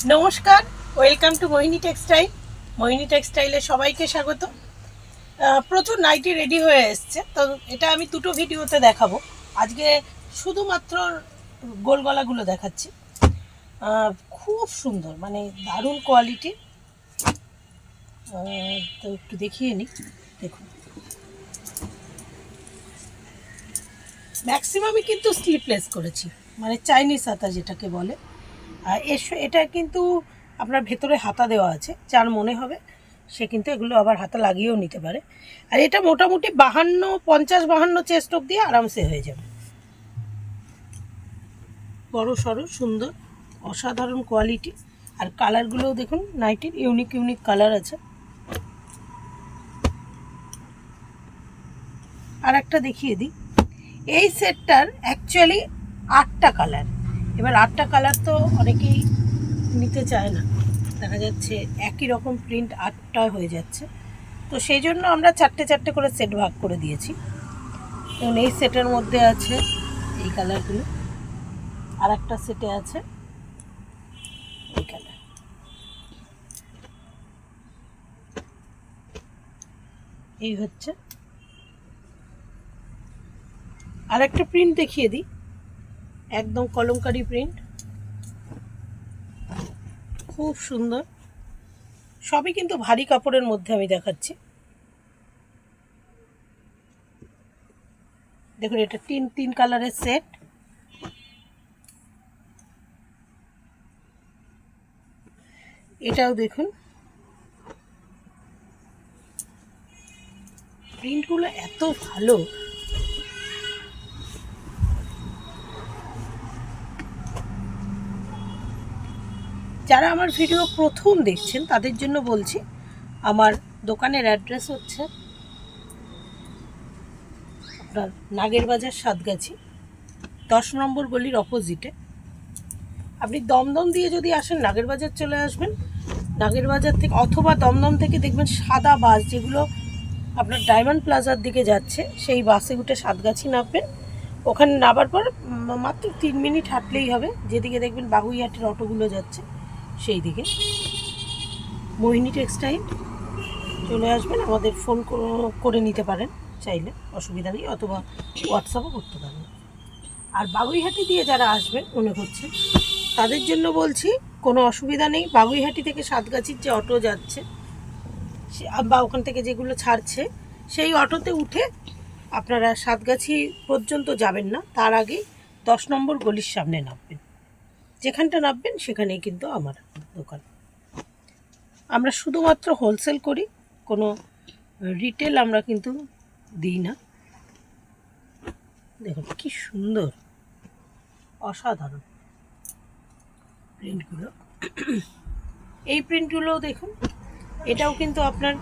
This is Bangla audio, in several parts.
নমস্কার, ওয়েলকাম টু মোহিনী টেক্সটাইল। মোহিনী টেক্সটাইলে সবাইকে স্বাগত। প্রচুর নাইটি রেডি হয়ে এসছে, তো এটা আমি দুটো ভিডিওতে দেখাবো। আজকে শুধুমাত্র গোল গলাগুলো দেখাচ্ছি। খুব সুন্দর, মানে দারুণ কোয়ালিটি। তো একটু দেখিয়ে নিই। দেখুন, ম্যাক্সিমামই কিন্তু স্লিপলেস করেছি, মানে চাইনিজ হাতা যেটাকে বলে। এটা কিন্তু আপনার ভেতরে হাতা দেওয়া আছে, যার মনে হবে সে কিন্তু এগুলো আবার হাতা লাগিয়েও নিতে পারে। আর এটা মোটামুটি 50-52 চেস্ট অবধি আরামসে হয়ে যাবে। বড় সড়ো সুন্দর, অসাধারণ কোয়ালিটি। আর কালারগুলোও দেখুন, নাইটির ইউনিক কালার আছে। আর একটা দেখিয়ে দিই, এই সেটটার অ্যাকচুয়ালি 8টা কালার। এবার 8টা কালার তো অনেকেই নিতে চায় না, দেখা যাচ্ছে একই রকম প্রিন্ট 8টা হয়ে যাচ্ছে। তো সেই জন্য আমরা চারটে করে সেট ভাগ করে দিয়েছি। এবং এই সেটের মধ্যে আছে এই কালারগুলো, আর একটা সেটে আছে এই কালার। এই হচ্ছে আর একটা প্রিন্ট দেখিয়ে দিই, একদম কলমকারি প্রিন্ট, খুব সুন্দর। সবই কিন্তু ভারী কাপড়ের মধ্যে আমি দেখাচ্ছি। দেখুন, এটা তিন কালারের সেট। এটাও দেখুন, প্রিন্টগুলো এত ভালো। যারা আমার ভিডিও প্রথম দেখছেন তাদের জন্য বলছি, আমার দোকানের অ্যাড্রেস হচ্ছে আপনার নাগেরবাজার সাতগাছি, 10 নম্বর গলির অপোজিটে। আপনি দমদম দিয়ে যদি আসেন নাগেরবাজার চলে আসবেন, নাগেরবাজার থেকে অথবা দমদম থেকে দেখবেন সাদা বাস যেগুলো আপনার ডায়মন্ড প্লাজার দিকে যাচ্ছে, সেই বাসে উঠে সাতগাছি নামবেন। ওখানে নামার পর মাত্র 3 মিনিট হাঁটলেই হবে, যেদিকে দেখবেন বাগুইহাটের অটোগুলো যাচ্ছে সেই দিকে। মোহিনী টেক্সটাইল চলে আসবেন, আমাদের ফোন করে নিতে পারেন চাইলে, অসুবিধা নেই, অথবা হোয়াটসঅ্যাপও করতে পারেন। আর বাগুইহাটি দিয়ে যারা আসবেন মনে করছে, তাদের জন্য বলছি কোনো অসুবিধা নেই। বাগুইহাটি থেকে সাতগাছির যে অটো যাচ্ছে বা ওখান থেকে যেগুলো ছাড়ছে, সেই অটোতে উঠে আপনারা সাতগাছি পর্যন্ত যাবেন না, তার আগে 10 নম্বর গলির সামনে নামবেন। যেখানটা নামবেন সেখানেই কিন্তু আমার দোকান। আমরা শুধুমাত্র হোলসেল করি, কোনো রিটেল আমরা কিন্তু দিই না। দেখুন কি সুন্দর, অসাধারণ প্রিন্টগুলো। এই প্রিন্টগুলো দেখুন, এটাও কিন্তু আপনার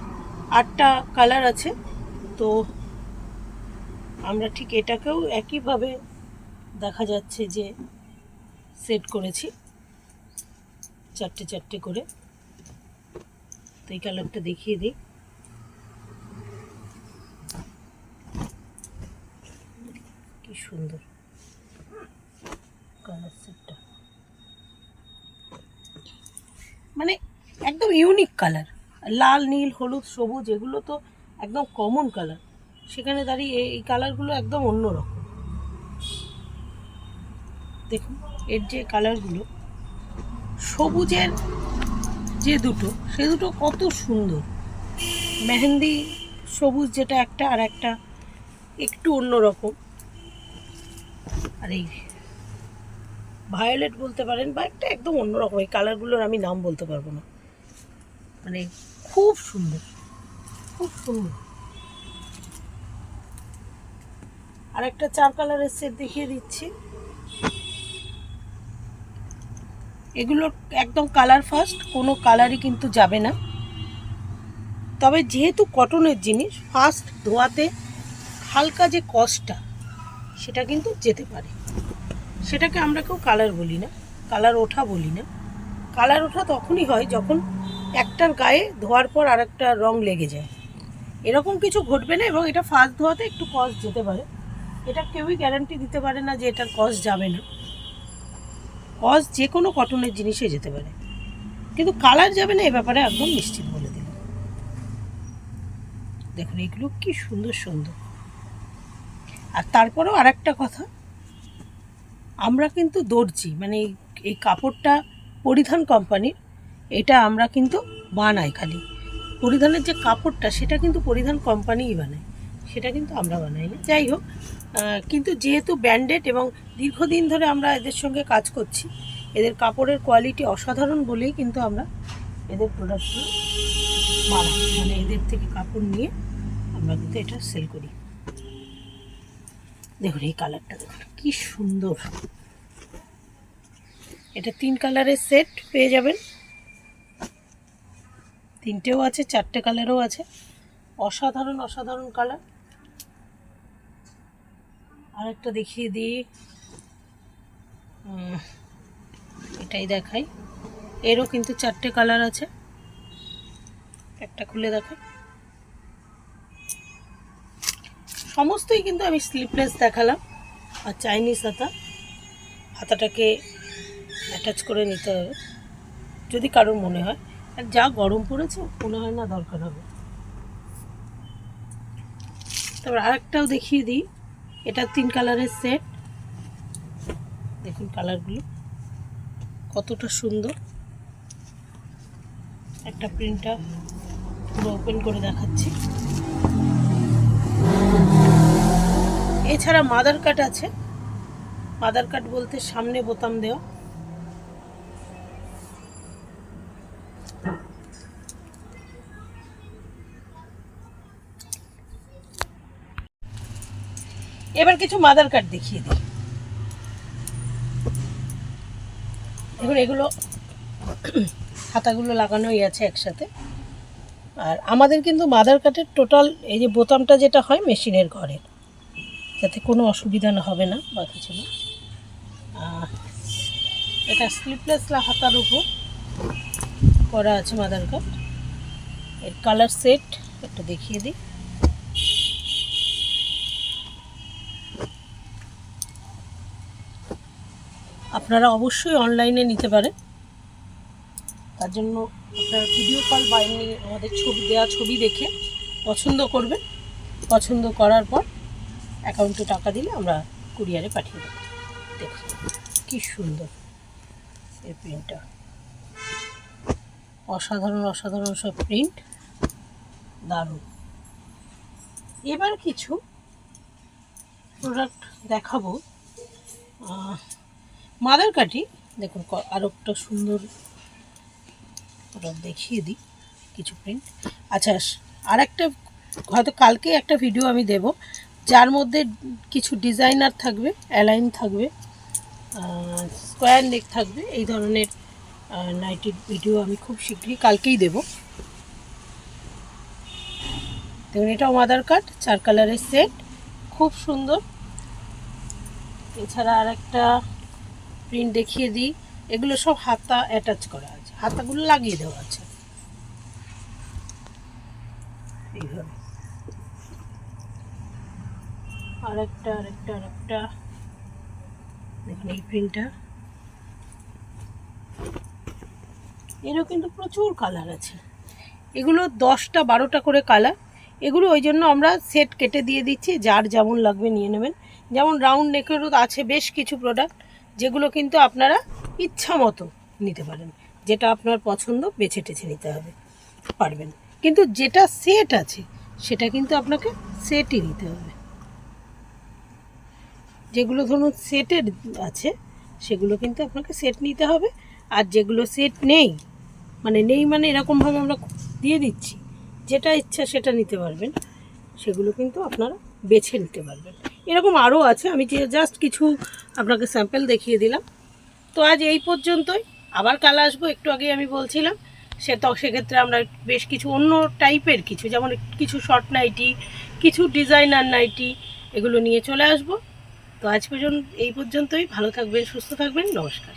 8টা কালার আছে। তো আমরা ঠিক এটাকেও একইভাবে দেখা যাচ্ছে যে সেট করেছি চারটে করে। তো এই কালারটা দেখিয়ে দিই, কি সুন্দর কালার সেটটা, মানে একদম ইউনিক কালার। লাল, নীল, হলুদ, সবুজ এগুলো তো একদম কমন কালার, সেখানে দাঁড়িয়ে এই কালারগুলো একদম অন্যরকম। দেখুন এর যে কালারগুলো, সবুজের যে দুটো, সে দুটো কত সুন্দর। মেহেন্দি সবুজ যেটা একটা, আর একটা একটু অন্যরকম। আর এই ভায়োলেট বলতে পারেন, বা একটা একদম অন্যরকম। এই কালারগুলোর আমি নাম বলতে পারবো না, মানে খুব সুন্দর, খুব সুন্দর। আর একটা 4 কালারের সেট দেখিয়ে দিচ্ছি। এগুলো একদম কালার ফার্স্ট, কোনো কালারই কিন্তু যাবে না। তবে যেহেতু কটনের জিনিস, ফার্স্ট ধোয়াতে হালকা যে কস্টটা, সেটা কিন্তু যেতে পারে। সেটাকে আমরা কেউ কালার বলি না, কালার ওঠা বলি না। কালার ওঠা তখনই হয় যখন একটার গায়ে ধোয়ার পর আর একটা রং লেগে যায়, এরকম কিছু ঘটবে না। এবং এটা ফার্স্ট ধোয়াতে একটু কস্ট যেতে পারে, এটা কেউই গ্যারান্টি দিতে পারে না যে এটার কস্ট যাবে না। কস্ট যে কোনো কটনের জিনিসে যেতে পারে। কিন্তু কালার যাবে না, এ ব্যাপারে একদম নিশ্চিত বলে দিলাম। দেখুন এগুলো কি সুন্দর সুন্দর। আর তারপরেও আর একটা কথা, আমরা কিন্তু দর্জি, মানে এই কাপড়টা পরিধান কোম্পানির, এটা আমরা কিন্তু বানাই। খালি পরিধানের যে কাপড়টা সেটা কিন্তু পরিধান কোম্পানিই বানায়, সেটা কিন্তু আমরা বানাই না। যাই হোক, কিন্তু যেহেতু ব্র্যান্ডেড এবং দীর্ঘদিন ধরে আমরা এদের সঙ্গে কাজ করছি, এদের কাপড়ের কোয়ালিটি অসাধারণ বলেই কিন্তু আমরা এদের প্রোডাক্টগুলো বানাই, মানে এদের থেকে কাপড় নিয়ে আমরা কিন্তু এটা সেল করি। দেখুন এই কালারটা দেখুন কি সুন্দর। এটা 3 কালারের সেট পেয়ে যাবেন, 3টেও আছে, 4টে কালারও আছে। অসাধারণ অসাধারণ কালার। আরেকটা দেখিয়ে দিই, এটাই দেখাই। এরও কিন্তু 4টে কালার আছে, একটা খুলে দেখাই। সমস্তই কিন্তু আমি স্লিপলেস দেখালাম। আর চাইনিজ হাতাটাকে অ্যাটাচ করে নিতে হবে যদি কারোর মনে হয়। আর যা গরম পড়েছে মনে হয় না দরকার হবে। তারপর আরেকটাও দেখিয়ে দিই, এটা 3 কালারের সেট। দেখুন কালারগুলো কতটা সুন্দর। একটা প্রিন্টটা পুরো ওপেন করে দেখাচ্ছি। এছাড়া মাদার কাট আছে। মাদার কাট বলতে সামনে বোতাম দেওয়া। এবার কিছু মাদার কাট দেখিয়ে দিই। দেখুন এগুলো হাতাগুলো লাগানোই আছে একসাথে। আর আমাদের কিন্তু মাদার কাটের টোটাল এই যে বোতামটা যেটা হয় মেশিনের ঘরের, যাতে কোনো অসুবিধা না হবে না বা কিছু না। এটা স্লিপলেস হাতার উপর করা আছে মাদার কাট। এর কালার সেট একটু দেখিয়ে দিই। আপনারা অবশ্যই অনলাইনে নিতে পারেন, তার জন্য আপনারা ভিডিও কল বা এমনি আমাদের ছবি দেখে পছন্দ করবেন। পছন্দ করার পর অ্যাকাউন্টে টাকা দিলে আমরা কুরিয়ারে পাঠিয়ে দেবো। দেখুন কি সুন্দর এই প্রিন্টটা, অসাধারণ অসাধারণ সব প্রিন্ট, দারুণ। এবার কিছু প্রোডাক্ট দেখাবো মাদার কাটি। দেখুন আরও একটা সুন্দর প্রোডাক্ট দেখিয়ে দিই, কিছু প্রিন্ট। আচ্ছা, আর একটা হয়তো কালকে একটা ভিডিও আমি দেব, যার মধ্যে কিছু ডিজাইনার থাকবে, অ্যালাইন থাকবে, স্কোয়ার নেক থাকবে। এই ধরনের নাইটির ভিডিও আমি খুব শীঘ্রই কালকেই দেব। দেখুন এটাও মাদার কাট, 4 কালারের সেট, খুব সুন্দর। এছাড়া আর একটা প্রিন্ট দেখিয়ে দিই। এগুলো সব হাতা অ্যাটাচ করা আছে, হাতাগুলো লাগিয়ে দেওয়া আছে এইভাবে। আরেকটা দেখুন এই প্রিন্টটা, এরও কিন্তু প্রচুর কালার আছে। এগুলো 10টা 12টা করে কালার। এগুলো ওই জন্য আমরা সেট কেটে দিয়ে দিচ্ছি, যার যেমন লাগবে নিয়ে নেবেন। যেমন রাউন্ড নেকেরও আছে বেশ কিছু প্রোডাক্ট, যেগুলো কিন্তু আপনারা ইচ্ছা মতো নিতে পারেন, যেটা আপনার পছন্দ বেছে টেছে নিতে হবে পারবেন। কিন্তু যেটা সেট আছে সেটা কিন্তু আপনাকে সেটই নিতে হবে। যেগুলো ধরুন সেটের আছে সেগুলো কিন্তু আপনাকে সেট নিতে হবে। আর যেগুলো সেট নেই মানে এরকমভাবে আমরা দিয়ে দিচ্ছি, যেটা ইচ্ছা সেটা নিতে পারবেন, সেগুলো কিন্তু আপনারা বেছে নিতে পারবেন। এরকম আরও আছে, আমি জাস্ট কিছু আপনাকে স্যাম্পল দেখিয়ে দিলাম। তো আজ এই পর্যন্তই, আবার কাল আসবো। একটু আগেই আমি বলছিলাম সেক্ষেত্রে আমরা বেশ কিছু অন্য টাইপের কিছু, যেমন কিছু শর্ট নাইটি, কিছু ডিজাইনার নাইটি, এগুলো নিয়ে চলে আসবো। তো আজ পর্যন্ত এই পর্যন্তই। ভালো থাকবেন, সুস্থ থাকবেন, নমস্কার।